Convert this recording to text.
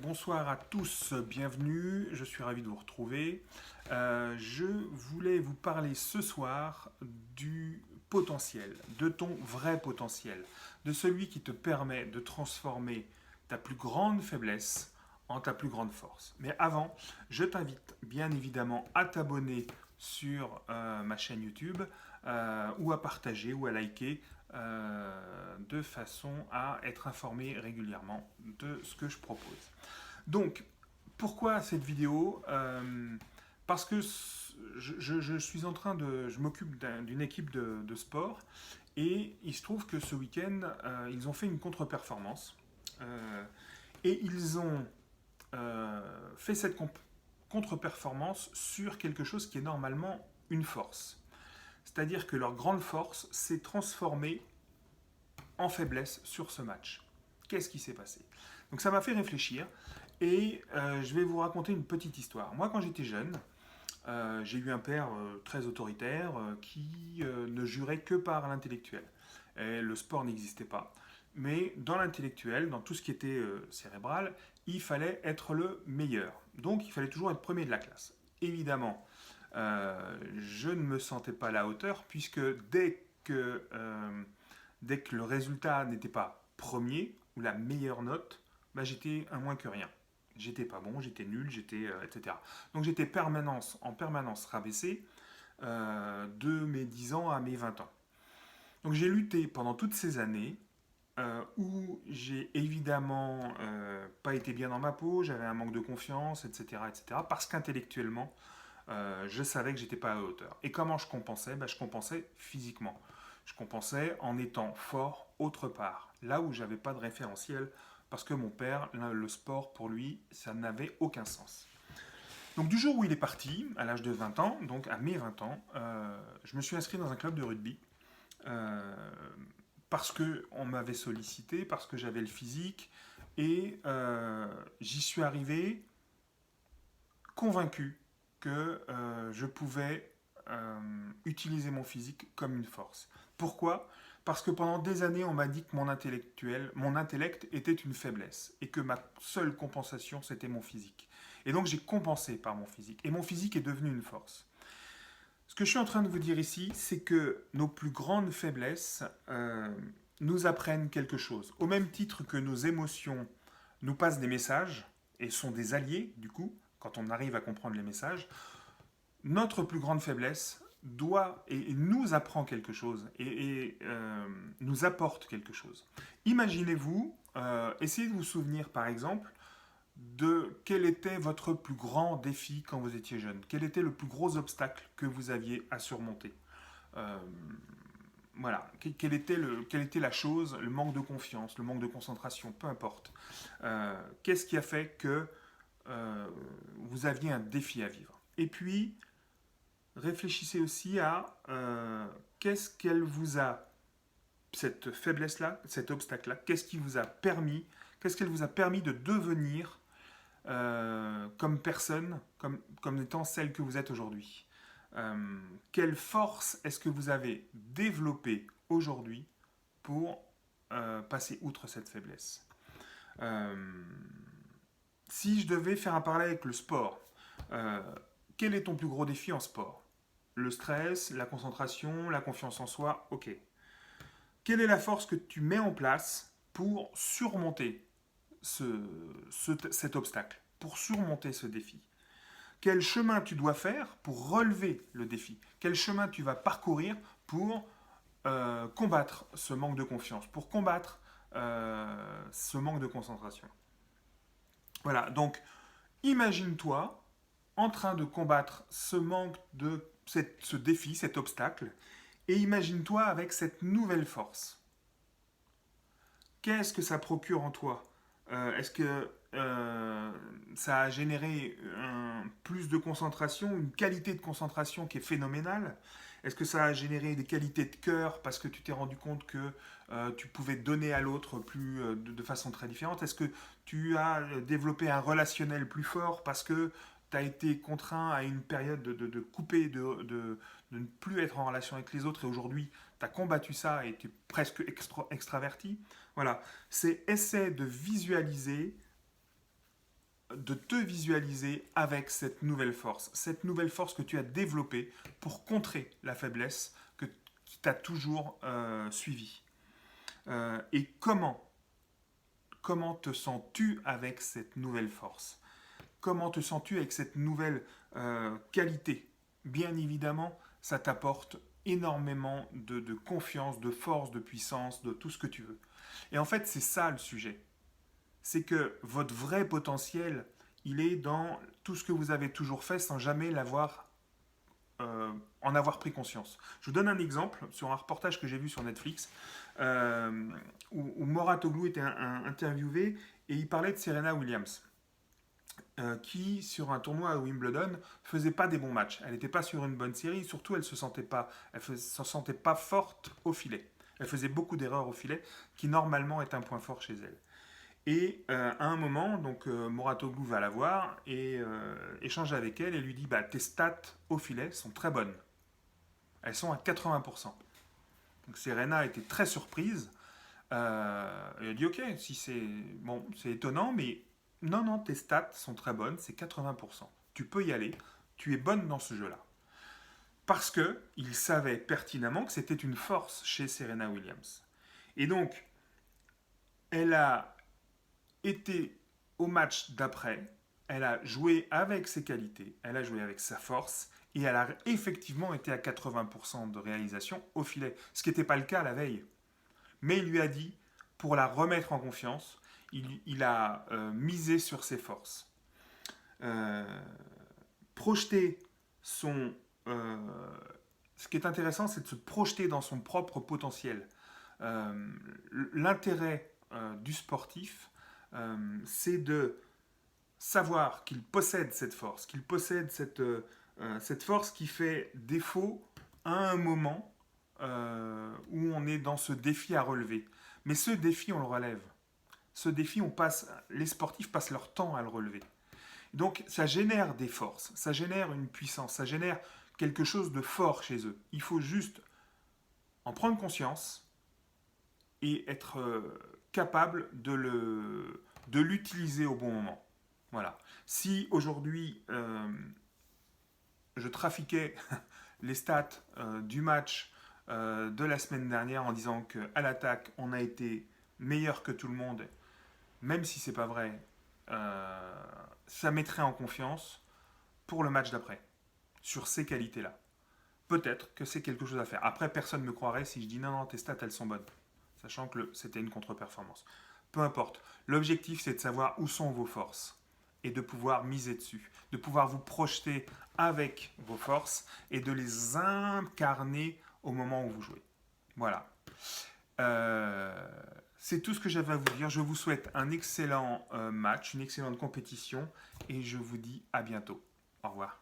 Bonsoir à tous, bienvenue, je suis ravi de vous retrouver. Je voulais vous parler ce soir du potentiel, de ton vrai potentiel, de celui qui te permet de transformer ta plus grande faiblesse en ta plus grande force. Mais avant, je t'invite bien évidemment à t'abonner sur ma chaîne YouTube ou à partager ou à liker de façon à être informé régulièrement de ce que je propose. Donc, pourquoi cette vidéo Parce que je suis en train de... Je m'occupe d'une équipe de sport et il se trouve que ce week-end, ils ont fait une contre-performance et ils ont fait cette contre-performance sur quelque chose qui est normalement une force. C'est-à-dire que leur grande force s'est transformée en faiblesse sur ce match. Qu'est-ce qui s'est passé? Donc ça m'a fait réfléchir et je vais vous raconter une petite histoire. Moi, quand j'étais jeune, j'ai eu un père très autoritaire qui ne jurait que par l'intellectuel. Et le sport n'existait pas. Mais dans l'intellectuel, dans tout ce qui était cérébral, il fallait être le meilleur. Donc il fallait toujours être premier de la classe. Évidemment, je ne me sentais pas à la hauteur puisque dès que le résultat n'était pas premier ou la meilleure note, bah, j'étais un moins que rien. J'étais pas bon, j'étais nul, etc. Donc j'étais en permanence rabaissé de mes 10 ans à mes 20 ans. Donc j'ai lutté pendant toutes ces années où j'ai évidemment pas été bien dans ma peau, j'avais un manque de confiance, etc. Parce qu'intellectuellement, je savais que j'étais pas à la hauteur. Et comment je compensais? Je compensais physiquement. Je compensais en étant fort autre part, là où j'avais pas de référentiel, parce que mon père, le sport pour lui, ça n'avait aucun sens. Donc du jour où il est parti, à l'âge de 20 ans, donc à mes 20 ans, je me suis inscrit dans un club de rugby, euh, parce qu'on m'avait sollicité, parce que j'avais le physique, et j'y suis arrivé convaincu que je pouvais utiliser mon physique comme une force. Pourquoi? Parce que pendant des années, on m'a dit que mon intellect était une faiblesse et que ma seule compensation, c'était mon physique. Et donc j'ai compensé par mon physique. Et mon physique est devenu une force. Ce que je suis en train de vous dire ici, c'est que nos plus grandes faiblesses nous apprennent quelque chose. Au même titre que nos émotions nous passent des messages et sont des alliés, du coup, quand on arrive à comprendre les messages, notre plus grande faiblesse doit et nous apprend quelque chose et nous apporte quelque chose. Imaginez-vous, essayez de vous souvenir par exemple de quel était votre plus grand défi quand vous étiez jeune. Quel était le plus gros obstacle que vous aviez à surmonter? Euh, voilà, quelle était la chose, le manque de confiance, le manque de concentration, peu importe. Qu'est-ce qui a fait que vous aviez un défi à vivre? Et puis, réfléchissez aussi à qu'est-ce qu'elle vous a, cette faiblesse-là, cet obstacle-là, qu'est-ce qu'elle vous a permis de devenir comme personne, comme étant celle que vous êtes aujourd'hui. Quelle force est-ce que vous avez développée aujourd'hui pour passer outre cette faiblesse? Euh, Si je devais faire un parallèle avec le sport, euh, quel est ton plus gros défi en sport? Le stress, la concentration, la confiance en soi, ok. Quelle est la force que tu mets en place pour surmonter cet obstacle, pour surmonter ce défi? Quel chemin tu dois faire pour relever le défi? Quel chemin tu vas parcourir pour combattre ce manque de confiance, pour combattre ce manque de concentration? Voilà, donc imagine-toi en train de combattre ce défi, cet obstacle, et imagine-toi avec cette nouvelle force. Qu'est-ce que ça procure en toi? Est-ce que ça a généré plus de concentration, une qualité de concentration qui est phénoménale? Est-ce que ça a généré des qualités de cœur parce que tu t'es rendu compte que tu pouvais donner à l'autre de façon très différente? Est-ce que tu as développé un relationnel plus fort parce que tu as été contraint à une période de couper, de ne plus être en relation avec les autres et aujourd'hui tu as combattu ça et tu es presque extraverti? Voilà, c'est essayer de visualiser de te visualiser avec cette nouvelle force que tu as développée pour contrer la faiblesse qui t'a toujours suivi. Et comment te sens-tu avec cette nouvelle force? Comment te sens-tu avec cette nouvelle qualité? Bien évidemment, ça t'apporte énormément de confiance, de force, de puissance, de tout ce que tu veux. Et en fait, c'est ça le sujet. C'est que votre vrai potentiel, il est dans tout ce que vous avez toujours fait sans jamais en avoir pris conscience. Je vous donne un exemple sur un reportage que j'ai vu sur Netflix où Mouratoglou était interviewé et il parlait de Serena Williams qui, sur un tournoi à Wimbledon, faisait pas des bons matchs. Elle n'était pas sur une bonne série, surtout elle se sentait pas forte au filet. Elle faisait beaucoup d'erreurs au filet, qui normalement est un point fort chez elle. Et à un moment, donc Mouratoglou va la voir et échange avec elle et lui dit bah, tes stats au filet sont très bonnes. Elles sont à 80%. Donc Serena était très surprise. Elle a dit ok, si c'est bon, c'est étonnant, mais non, non, tes stats sont très bonnes, c'est 80%. Tu peux y aller, tu es bonne dans ce jeu-là. Parce qu'il savait pertinemment que c'était une force chez Serena Williams. Et donc, elle a été au match d'après, elle a joué avec ses qualités, elle a joué avec sa force, et elle a effectivement été à 80% de réalisation au filet, ce qui n'était pas le cas la veille. Mais il lui a dit, pour la remettre en confiance, il a misé sur ses forces. Euh, Projeter son... ce qui est intéressant, c'est de se projeter dans son propre potentiel. L'intérêt du sportif, c'est de savoir qu'il possède cette force, qu'il possède cette force qui fait défaut à un moment où on est dans ce défi à relever. Mais ce défi, on le relève. Ce défi, les sportifs passent leur temps à le relever. Donc ça génère des forces, ça génère une puissance, ça génère quelque chose de fort chez eux. Il faut juste en prendre conscience et être capable de l'utiliser au bon moment. Voilà. Si aujourd'hui je trafiquais les stats du match de la semaine dernière en disant qu'à l'attaque on a été meilleur que tout le monde, même si c'est pas vrai, ça mettrait en confiance pour le match d'après, sur ces qualités-là. Peut-être que c'est quelque chose à faire. Après, personne ne me croirait si je dis non, non, tes stats, elles sont bonnes, sachant que c'était une contre-performance. Peu importe. L'objectif, c'est de savoir où sont vos forces et de pouvoir miser dessus, de pouvoir vous projeter avec vos forces et de les incarner au moment où vous jouez. Voilà. C'est tout ce que j'avais à vous dire. Je vous souhaite un excellent match, une excellente compétition et je vous dis à bientôt. Au revoir.